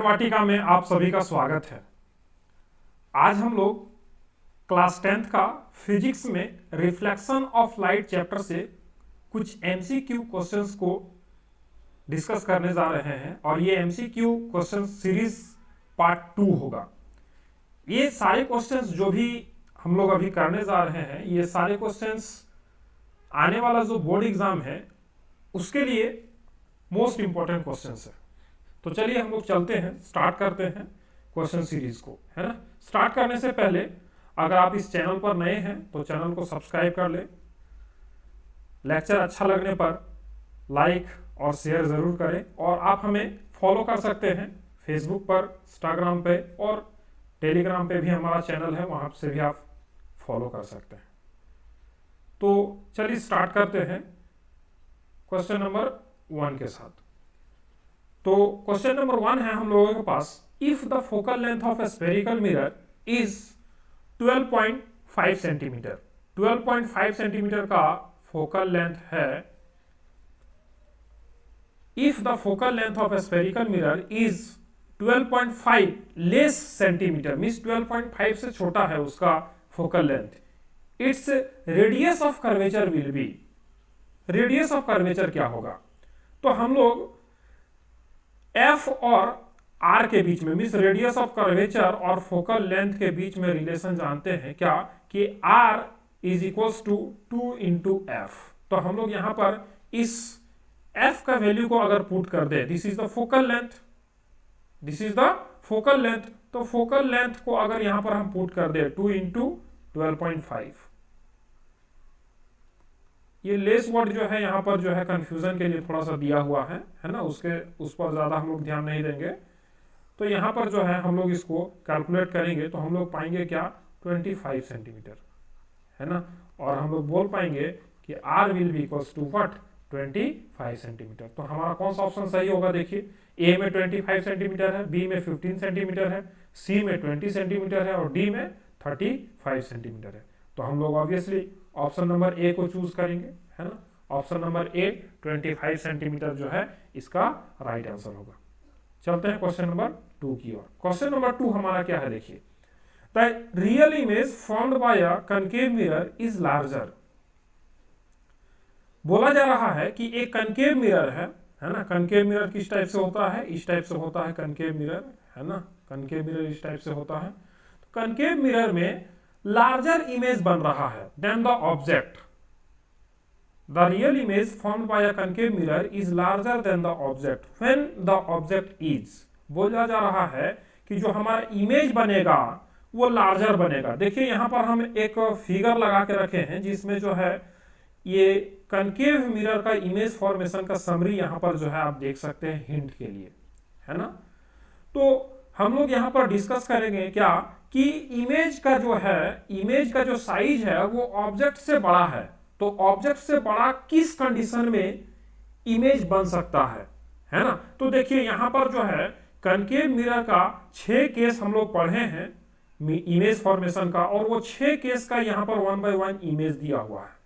वाटिका में आप सभी का स्वागत है। आज हम लोग क्लास 10th का फिजिक्स में रिफ्लेक्शन ऑफ लाइट चैप्टर से कुछ एमसीक्यू क्वेश्चंस को डिस्कस करने जा रहे हैं और ये एमसीक्यू क्वेश्चन सीरीज पार्ट 2 होगा। ये सारे क्वेश्चंस जो भी हम लोग अभी करने जा रहे हैं, ये सारे क्वेश्चंस आने वाला जो बोर्ड एग्जाम है उसके लिए मोस्ट इंपॉर्टेंट क्वेश्चंस है। तो चलिए हम लोग चलते हैं, स्टार्ट करते हैं क्वेश्चन सीरीज को, है ना। स्टार्ट करने से पहले अगर आप इस चैनल पर नए हैं तो चैनल को सब्सक्राइब कर ले। लेक्चर अच्छा लगने पर लाइक और शेयर जरूर करें और आप हमें फॉलो कर सकते हैं फेसबुक पर, इंस्टाग्राम पे और टेलीग्राम पे भी हमारा चैनल है, वहां से भी आप फॉलो कर सकते हैं। तो चलिए स्टार्ट करते हैं क्वेश्चन नंबर 1 के साथ। तो क्वेश्चन नंबर 1 है हम लोगों के पास, if the focal length of a spherical mirror is 12.5 centimetre. 12.5 centimetre का फोकल लेंथ है। If the focal length of a spherical mirror is 12.5 less centimetre, means 12.5 से छोटा है उसका focal length, its radius of curvature will be. Radius of curvature क्या होगा? तो हम लोग F और R के बीच में, मीन्स रेडियस ऑफ कर्वेचर और फोकल लेंथ के बीच में रिलेशन जानते हैं क्या, कि R is equals to 2 into F. तो हम लोग यहां पर इस F का वैल्यू को अगर पुट कर दे, this is the focal length, this is the focal length, तो फोकल लेंथ को अगर यहां पर हम पुट कर दे 2 इंटू 12.5, ये लेस वर्ड जो है यहाँ पर जो है कंफ्यूजन के लिए थोड़ा सा दिया हुआ है ना, उस पर ज्यादा हम लोग ध्यान नहीं देंगे। तो यहाँ पर जो है हम लोग इसको कैलकुलेट करेंगे तो हम लोग पाएंगे क्या, 25 सेंटीमीटर, है ना। और हम लोग बोल पाएंगे कि R will be equals to what, 25 centimetre. तो हमारा कौन सा ऑप्शन सही होगा? देखिए, ए में 25 सेंटीमीटर है, बी में 15 सेंटीमीटर है, सी में 20 सेंटीमीटर है और डी में 35 सेंटीमीटर है। तो हम लोग ऑब्वियसली ऑप्शन नंबर ए को चूज करेंगे, है ना। ऑप्शन नंबर ए 25 सेंटीमीटर जो है इसका राइट आंसर होगा। चलते हैं क्वेश्चन नंबर 2 की ओर। क्वेश्चन नंबर 2 हमारा क्या है, देखिए, the real image formed by a concave mirror is larger. बोला जा रहा है कि एक कनकेव मिरर है ना। कनकेव मिरर किस टाइप से होता है? इस टाइप से होता है कनकेव मिरर, है ना। कनकेव मिरर इस टाइप से होता है। तो कनकेव मिरर में लार्जर इमेज बन रहा है than the object. The real image formed by a concave mirror is larger than the object when the object is. बोला जा रहा है कि जो हमारा इमेज बनेगा वो लार्जर बनेगा। देखिए यहाँ पर हम एक फिगर लगा के रखे हैं जिसमें जो है ये कनकेव मिरर का इमेज फॉर्मेशन का समरी यहाँ पर जो है आप देख सकते हैं हिंट के लिए, है ना। तो हम लोग यहाँ पर डिस्कस करेंगे क्या, कि इमेज का जो है, इमेज का जो साइज है वो ऑब्जेक्ट से बड़ा है। तो ऑब्जेक्ट से बड़ा किस कंडीशन में इमेज बन सकता है ना। तो देखिए यहां पर जो है कनकेव मिरर का 6 केस हम लोग पढ़े हैं इमेज फॉर्मेशन का, और वो 6 केस का यहां पर 1 बाय 1 इमेज दिया हुआ है।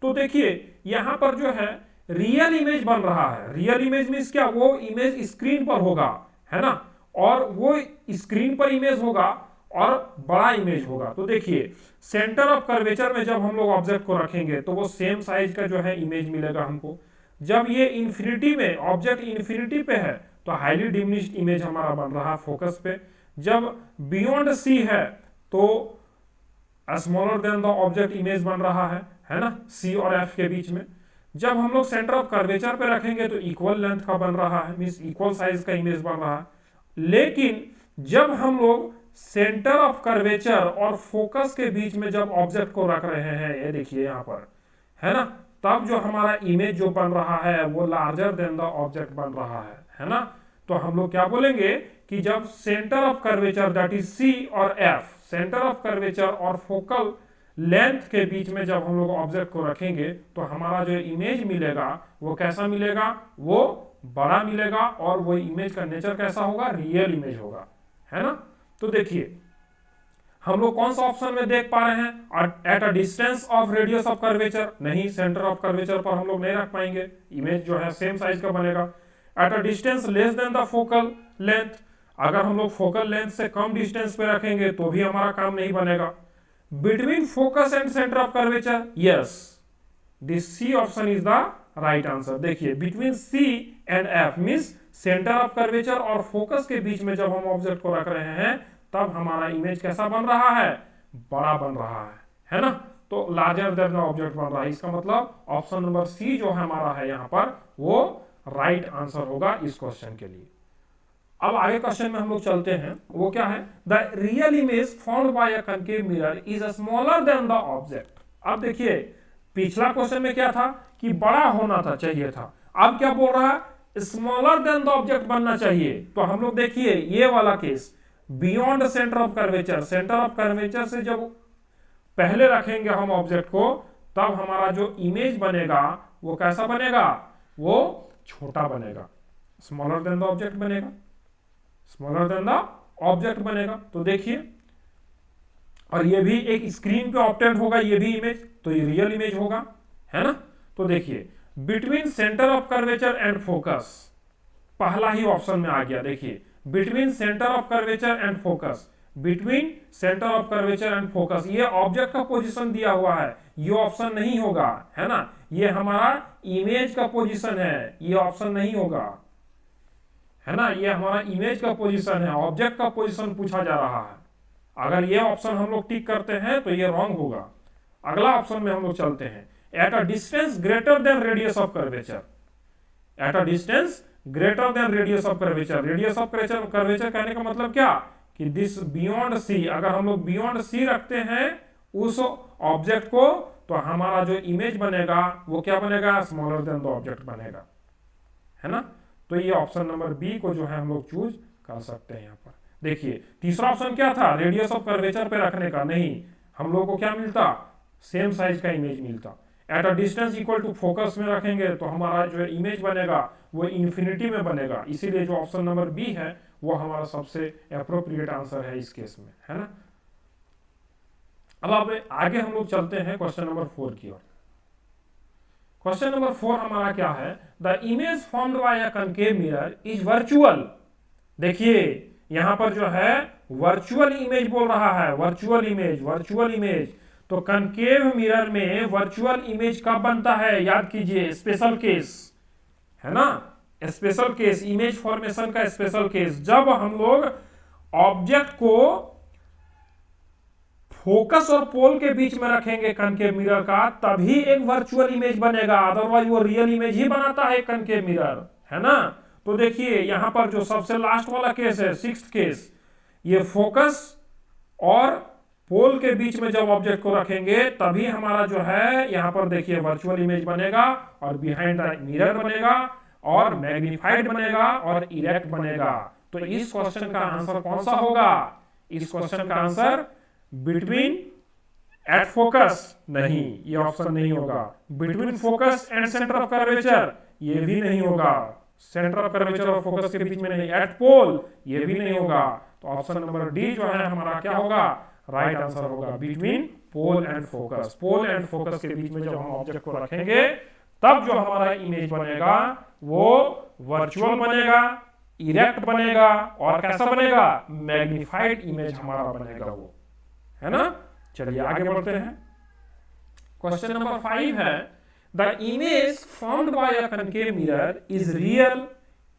तो देखिए यहां पर जो है रियल इमेज बन रहा है। रियल इमेज मींस क्या, वो इमेज स्क्रीन पर होगा, है ना, और वो स्क्रीन पर इमेज होगा और बड़ा इमेज होगा। तो देखिए सेंटर ऑफ कर्वेचर में जब हम लोग ऑब्जेक्ट को रखेंगे तो वो सेम साइज का जो है इमेज मिलेगा हमको। जब ये इंफिनिटी में, ऑब्जेक्ट इंफिनिटी पे है तो हाईली डिमिनिश्ड इमेज हमारा बन रहा है फोकस पे। जब बियॉन्ड सी है तो smaller than the object image बन रहा है ना, सी और एफ के बीच में। जब हम लोग सेंटर ऑफ कर्वेचर पे रखेंगे तो इक्वल लेंथ का बन रहा है, मीन्स इक्वल साइज का इमेज बन रहा है। लेकिन जब हम लोग सेंटर ऑफ कर्वेचर और फोकस के बीच में जब ऑब्जेक्ट को रख रहे हैं, ये देखिए यहाँ पर, है ना, तब जो हमारा इमेज जो बन रहा है वो लार्जर देन द ऑब्जेक्ट बन रहा है ना। तो हम लोग क्या बोलेंगे कि जब centre of curvature that is C और एफ, सेंटर ऑफ कर्वेचर और फोकल लेंथ के बीच में जब हम लोग ऑब्जेक्ट को रखेंगे तो हमारा जो इमेज मिलेगा वो कैसा मिलेगा, वो बड़ा मिलेगा, और वो इमेज का नेचर कैसा होगा, रियल इमेज होगा, है ना। तो देखिए हम लोग कौन सा ऑप्शन में देख पा रहे हैं, eight a distance of radius of curvature, नहीं, सेंटर ऑफ कर्वेचर पर हम लोग नहीं रख पाएंगे, इमेज जो है सेम साइज का बनेगा। Eight a distance less than the focal, length, अगर हम लोग फोकल लेंथ से कम डिस्टेंस पे रखेंगे तो भी हमारा काम नहीं बनेगा। Between focus and centre of curvature, yes, this C option is the right answer. देखिए between C and F means centre of curvature और फोकस के बीच में जब हम ऑब्जेक्ट को रख रहे हैं तब हमारा इमेज कैसा बन रहा है, बड़ा बन रहा है ना। तो लार्जर देन द ऑब्जेक्ट बन रहा है, इसका मतलब ऑप्शन नंबर सी जो हमारा है यहाँ पर वो राइट आंसर होगा इस क्वेश्चन के लिए। अब आगे क्वेश्चन में हम लोग चलते हैं, वो क्या है, the real image found by a concave mirror is smaller than the object. अब देखिए पिछला क्वेश्चन में क्या था कि बड़ा होना था चाहिए था, अब क्या बोल रहा है, स्मॉलर देन द ऑब्जेक्ट बनना चाहिए। तो हम लोग देखिए ये वाला case beyond centre of curvature, centre of curvature से जब पहले रखेंगे हम ऑब्जेक्ट को तब हमारा जो इमेज बनेगा वो कैसा बनेगा, वो छोटा बनेगा, स्मॉलर देन द ऑब्जेक्ट बनेगा, स्मॉलर देन द ऑब्जेक्ट बनेगा। तो देखिए, और ये भी एक स्क्रीन पे ऑब्टेंड होगा ये भी इमेज, तो ये रियल इमेज होगा, है ना। तो देखिए between centre of curvature and focus, पहला ही ऑप्शन में आ गया। देखिए between centre of curvature and focus, between centre of curvature and focus, ये ऑब्जेक्ट का पोजीशन दिया हुआ है, ये ऑप्शन नहीं होगा, है ना। ये हमारा इमेज का पोजीशन है, ये ऑप्शन नहीं होगा, है ना। ये हमारा इमेज का पोजीशन है, ऑब्जेक्ट का पोजीशन पूछा जा रहा है। अगर ये ऑप्शन हम लोग टिक करते हैं तो ये रॉन्ग होगा। अगला ऑप्शन में हम लोग चलते हैं, eight a distance greater than radius of curvature, eight a distance greater than radius of curvature. Radius of curvature कहने का मतलब क्या कि दिस बियॉन्ड सी, अगर हम लोग बियॉन्ड सी रखते हैं उस ऑब्जेक्ट को तो हमारा जो इमेज बनेगा वो क्या बनेगा, स्मॉलर देन द ऑब्जेक्ट बनेगा, है ना। तो ये ऑप्शन नंबर बी को जो है हम लोग चूज कर सकते हैं यहाँ पर। देखिए तीसरा ऑप्शन क्या था, रेडियस ऑफ कर्वेचर पे रखने का, नहीं, हम लोग को क्या मिलता, सेम साइज का इमेज मिलता। At a distance equal to focus में रखेंगे तो हमारा जो इमेज बनेगा वो इन्फिनिटी में बनेगा, इसीलिए जो ऑप्शन नंबर बी है वो हमारा सबसे एप्रोप्रिएट आंसर है इस केस में, है ना। अब आगे हम लोग चलते हैं क्वेश्चन नंबर 4 की ओर। क्वेश्चन नंबर 4 हमारा क्या है, the image formed by a concave mirror is virtual. देखिए यहां पर जो है वर्चुअल इमेज बोल रहा है, वर्चुअल इमेज, वर्चुअल इमेज। तो कनकेव मिरर में वर्चुअल इमेज कब बनता है, याद कीजिए, स्पेशल केस, है ना, स्पेशल केस, इमेज फॉर्मेशन का स्पेशल केस, जब हम लोग ऑब्जेक्ट को फोकस और पोल के बीच में रखेंगे कनकेव मिरर का तभी एक वर्चुअल इमेज बनेगा, अदरवाइज वो रियल इमेज ही बनाता है कनकेव मिरर, है ना। तो देखिए यहां पर जो सबसे लास्ट वाला केस है, 6th केस, ये फोकस और पोल के बीच में जब ऑब्जेक्ट को रखेंगे तभी हमारा जो है यहां पर देखिए वर्चुअल इमेज बनेगा और बिहाइंड द मिरर बनेगा और मैग्नीफाइड बनेगा और इरेक्ट बनेगा। तो इस क्वेश्चन का आंसर कौन सा होगा, इस क्वेश्चन का आंसर बिटवीन एट फोकस, नहीं, ये ऑप्शन नहीं होगा। Between focus and centre of curvature, ये भी नहीं होगा, सेंटर ऑफ कर्वेचर और फोकस के बीच में नहीं। एट पोल, ये भी नहीं होगा। तो ऑप्शन नंबर डी जो है हमारा क्या होगा, राइट आंसर होगा, between pole and focus. Pole and focus के बीच में जब हम ऑब्जेक्ट को रखेंगे तब जो हमारा इमेज बनेगा वो वर्चुअल बनेगा, इरेक्ट बनेगा और कैसा बनेगा, मैग्नीफाइड इमेज हमारा बनेगा वो, है ना। चलिए आगे बढ़ते हैं। क्वेश्चन नंबर 5 है, the image formed by a concave mirror is real,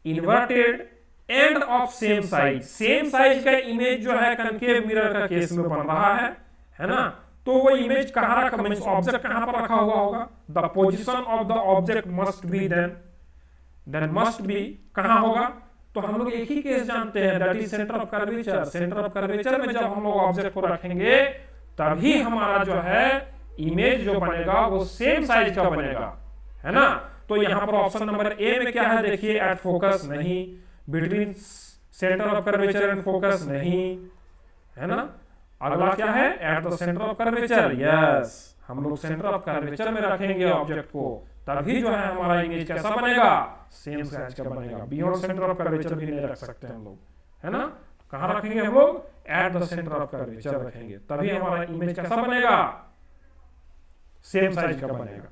inverted end of same size. Same size का इमेज जो है कनकेव मिरर का केस में बन रहा है ना। तो वो इमेज कहां रखा, मींस ऑब्जेक्ट कहां पर रखा हुआ होगा, the position of the object must be then must be कहां होगा। तो हम लोग एक ही केस जानते हैं, that is centre of curvature. Centre of curvature में जब हम लोग ऑब्जेक्ट को रखेंगे तभी हमारा जो है इमेज जो बनेगा वो सेम साइज का बनेगा, है ना। तो यहाँ पर ऑप्शन नंबर ए में क्या है, देखिए, एट फोकस नहीं, between centre of curvature and focus नहीं, है ना। अगला क्या है, eight the centre of curvature, yes, हम लोग सेंटर ऑफ कर्वेचर में रखेंगे ऑब्जेक्ट को तभी जो है हमारा इमेज कैसा बनेगा, सेम साइज का बनेगा। बियॉन्ड सेंटर ऑफ कर्वेचर भी नहीं रख सकते हम लोग, है ना। कहां रखेंगे हम लोग, eight the centre of curvature रखेंगे तभी हमारा इमेज कैसा बनेगा, सेम साइज का बनेगा।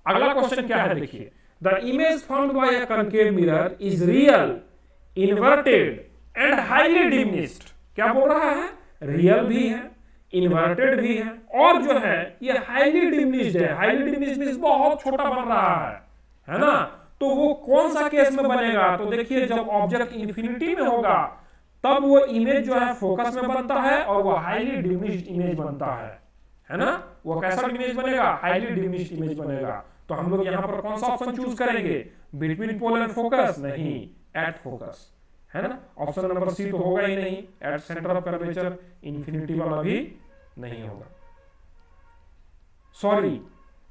अगला क्वेश्चन क्या है, देखिए, the image formed by a concave mirror is real, inverted and highly diminished, क्या बोल रहा है, रियल भी है, इन्वर्टेड भी है, और जो है ये हाईली डिमिनिश्ड है। हाईली डिमिनिश्ड मींस बहुत छोटा बन रहा है ना। तो वो कौन सा केस में बनेगा, तो देखिए जब ऑब्जेक्ट इंफिनिटी में होगा तब वो इमेज जो है फोकस में बनता है और वो हाईली डिमिनिश्ड इमेज बनता है ना। वो कैसा इमेज बनेगा, हाईली डिमिनिश्ड इमेज बनेगा। तो हम लोग यहाँ पर कौन सा ऑप्शन चूज करेंगे, बिटवीन पोल एंड फोकस, नहीं, एट फोकस, है ना। ऑप्शन नंबर सी तो होगा ही नहीं, at centre of curvature, infinity वाला भी नहीं होगा। सॉरी,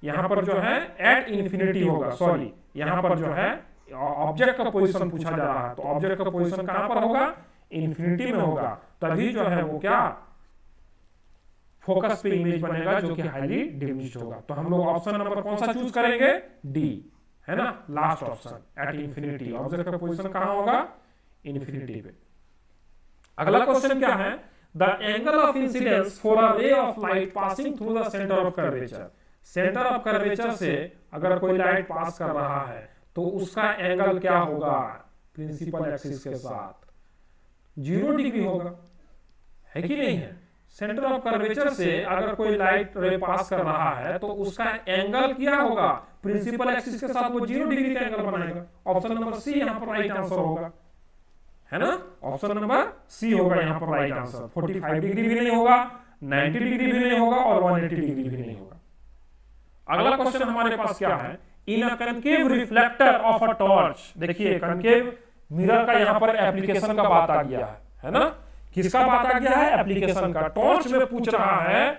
यहां पर जो है एट इंफिनिटी होगा। सॉरी, यहां पर जो है ऑब्जेक्ट का पोजीशन पूछा जा रहा है, तो ऑब्जेक्ट का पोजीशन कहां पर होगा, इंफिनिटी में होगा, तभी जो है वो क्या फोकस पे इमेज बनेगा जो कि हाईली डिमिनिश्ड होगा। तो हम लोग ऑप्शन नंबर कौन सा चूज करेंगे, डी, है ना, last option, at infinity. Object का पोजीशन कहां होगा, इंफिनिटी पे। अगला क्वेश्चन क्या है, the angle of incidence for a ray of light passing through the centre of curvature. Centre of curvature से अगर कोई लाइट पास कर रहा है तो उसका एंगल क्या होगा, प्रिंसिपल एक्सिस के साथ 0 डिग्री होगा, है कि नहीं है। सेंटर ऑफ कर्वेचर से अगर कोई लाइट रे पास कर रहा है तो उसका एंगल क्या होगा, प्रिंसिपल एक्सिस के साथ वो 0 डिग्री का एंगल बनाएगा। ऑप्शन नंबर सी यहाँ पर राइट आंसर होगा, है ना। ऑप्शन नंबर सी होगा यहाँ पर राइट आंसर। 45 डिग्री भी नहीं होगा, 90 डिग्री भी नहीं होगा और 180 डिग्री भी नहीं होगा। अगला क्वेश्चन हमारे पास क्या है, in a concave reflector of a torch. देखिए कनकेव मिरर का यहाँ पर एप्लीकेशन का बात आ गया है ना। किसका बात आ गया है, एप्लीकेशन का। टॉर्च में पूछ रहा है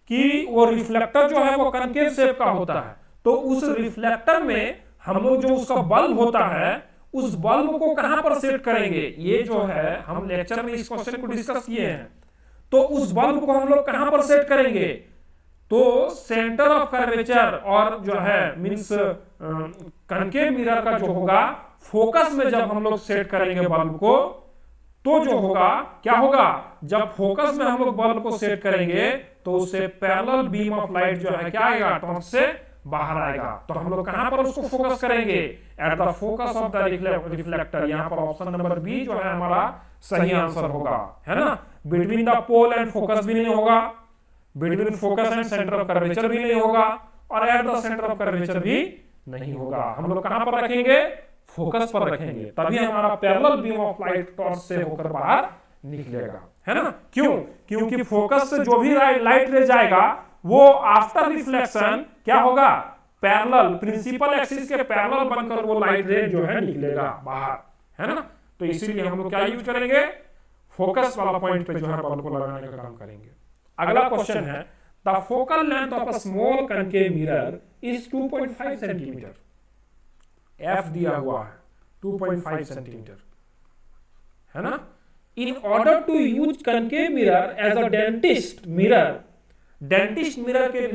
कि वो रिफ्लेक्टर जो है वो कनकेव शेप का होता है, तो उस रिफ्लेक्टर में हम लोग जो उसका बल्ब होता है उस बल्ब को कहां पर सेट करेंगे। ये जो है हम लेक्चर में इस क्वेश्चन को डिस्कस किए हैं। तो उस बल्ब को हम लोग कहां पर सेट करेंगे, तो सेंटर ऑफ कर्वेचर और जो है मींस कनकेव मिरर का जो होगा फोकस में जब हम लोग सेट करेंगे बल्ब को, तो जो होगा क्या होगा, जब फोकस में हम लोग बल्ब को सेट करेंगे तो उससे पैरेलल बीम ऑफ लाइट जो है क्या आएगा, टॉर्च से बाहर आएगा। तो हम लोग कहां पर उसको फोकस करेंगे, at the focus of the reflector. यहाँ पर ऑप्शन नंबर बी जो है हमारा सही आंसर होगा, है ना। Between the pole and focus भी नहीं होगा, between focus and centre of curvature भी नहीं होगा, और at the centre of curvature भी नहीं होगा। हम लोग कहां पर रखेंगे, फोकस पर रखेंगे, तभी हमारा parallel beam of light torch से होकर बाहर निकलेगा, है ना। क्यों, क्योंकि फोकस से जो भी लाइट रे जाएगा वो आफ्टर रिफ्लेक्शन क्या होगा, पैरेलल, प्रिंसिपल एक्सिस के पैरेलल बनकर वो लाइट रे जो है निकलेगा बाहर, है ना। तो इसीलिए हम लोग क्या यूज करेंगे, फोकस वाला पॉइंट पे जो है बल्ब को लगाने का काम करेंगे। अगला क्वेश्चन है, the focal length of a small concave mirror is 2.5 centimetre. F दिया हुआ है 2.5 सेंटीमीटर, है ना। In order to use concave mirror as a dentist mirror, dentist mirror के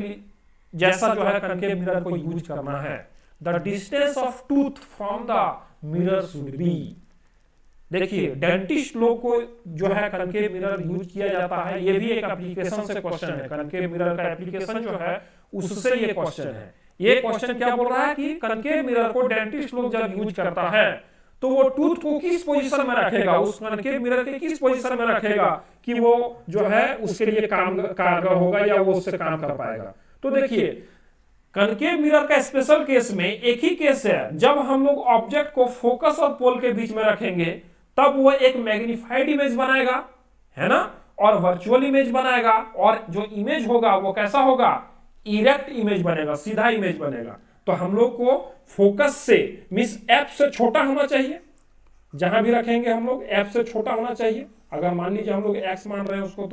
जैसा जो है कनकेव मिरर को यूज करना है, the distance of tooth from the mirror should be. देखिए डेंटिस्ट लोग को जो है कनकेव मिरर यूज किया जाता है, ये भी एक एप्लीकेशन से क्वेश्चन है, कनकेव मिरर का एप्लीकेशन जो है उससे ये क्वेश्चन है। ये क्वेश्चन क्या बोल रहा है कि कनकेव मिरर को डेंटिस्ट लोग जब यूज करता है तो वो टूथ को किस पोजीशन में रखेगा, उस कनकेव मिरर के किस पोजीशन में रखेगा कि वो जो है उसके लिए काम कारगर होगा या वो उससे काम कर पाएगा। तो देखिए कनकेव मिरर का स्पेशल केस में एक ही केस है, जब हम लोग ऑब्जेक्ट को फोकस और पोल के बीच में रखेंगे तब वो एक मैग्नीफाइड इमेज बनाएगा, है ना, और वर्चुअल इमेज बनाएगा, और जो इमेज होगा वो कैसा होगा, इरेक्ट इमेज बनेगा, सीधा इमेज बनेगा। तो हम लोग को फोकस से मींस एफ से छोटा होना चाहिए, जहां भी रखेंगे हम लोग एफ से छोटा होना चाहिए। अगर मान लीजिए हम लोग एक्स मान रहे हैं उसको,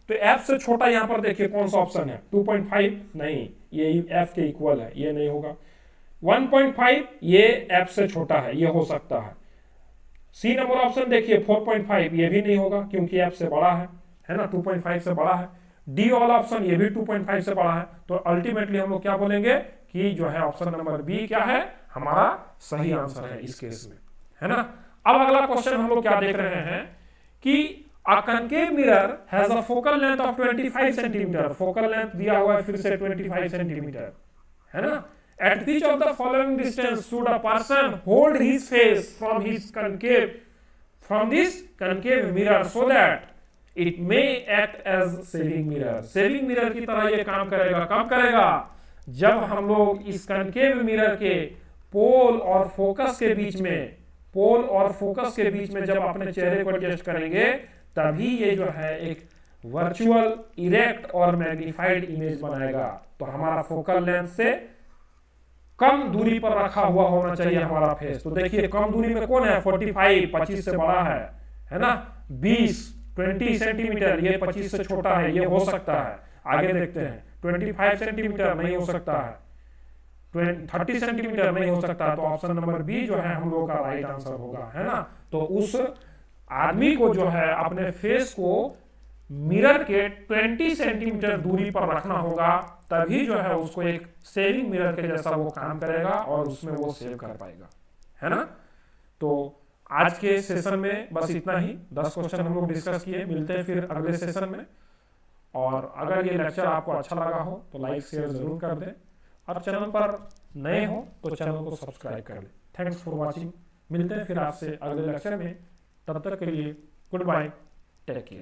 तो एफ से छोटा यहाँ पर देखिए कौन सा ऑप्शन है, 2.5 नहीं, ये एफ के इक्वल है, ये नहीं होगा। 1.5 ये एफ से छोटा है, ये हो सकता है। सी नंबर ऑप्शन देखिए 4.5, ये भी नहीं होगा क्योंकि एफ से बड़ा है ना, 2.5 से बड़ा है। डी वाला ऑप्शन ये भी 2.5 से बड़ा है। तो अल्टीमेटली हम लोग क्या बोलेंगे कि जो है ऑप्शन नंबर बी क्या है, हमारा सही आंसर है इस केस में, है ना। अब अगला क्वेश्चन हम लोग क्या देख रहे हैं कि a concave mirror has a focal length of 25 centimetre. Focal length दिया हुआ है फिर से 25 सेंटीमीटर, है ना। At which of the following distance should a person hold his face from his concave from this concave mirror so that it may act as saving mirror. saving mirror की तरह ये काम करेगा। कब करेगा? जब हम लोग इस concave mirror के पोल और फोकस के बीच में जब अपने चेहरे को एडजस्ट करेंगे, तभी ये जो है एक वर्चुअल इरेक्ट और मैग्नीफाइड इमेज बनाएगा। तो हमारा फोकल लेंथ से कम दूरी पर रखा हुआ होना चाहिए हमारा फेस। तो देखिए कम दूरी में कौन है? 45, 25 से बड़ा है ना, 20 सेंटीमीटर, ये 25 से छोटा है, ये हो सकता है। आगे देखते हैं, 25 सेंटीमीटर नहीं हो सकता है, 30 सेंटीमीटर नहीं हो सकता। तो ऑप्शन नंबर बी जो है हम लोगों का राइट आंसर होगा, है ना। तो उस आदमी को जो है अपने फेस को मिरर के 20 सेंटीमीटर दूरी पर रखना होगा, तभी जो है उसको एक सेविंग मिरर के जैसा वो काम करेगा और उसमें वो सेव कर पाएगा, है ना। तो आज के सेशन में बस इतना ही, 10 क्वेश्चन हम लोग डिस्कस किए। मिलते हैं फिर अगले सेशन में। और अगर ये लेक्चर आपको अच्छा लगा हो तो लाइक शेयर जरूर कर दें, और चैनल पर नए हो तो चैनल को सब्सक्राइब कर लें। Thanks for watching. मिलते हैं फिर आपसे अगले लेक्चर में, तब तक के लिए गुड बाय, टेक केयर।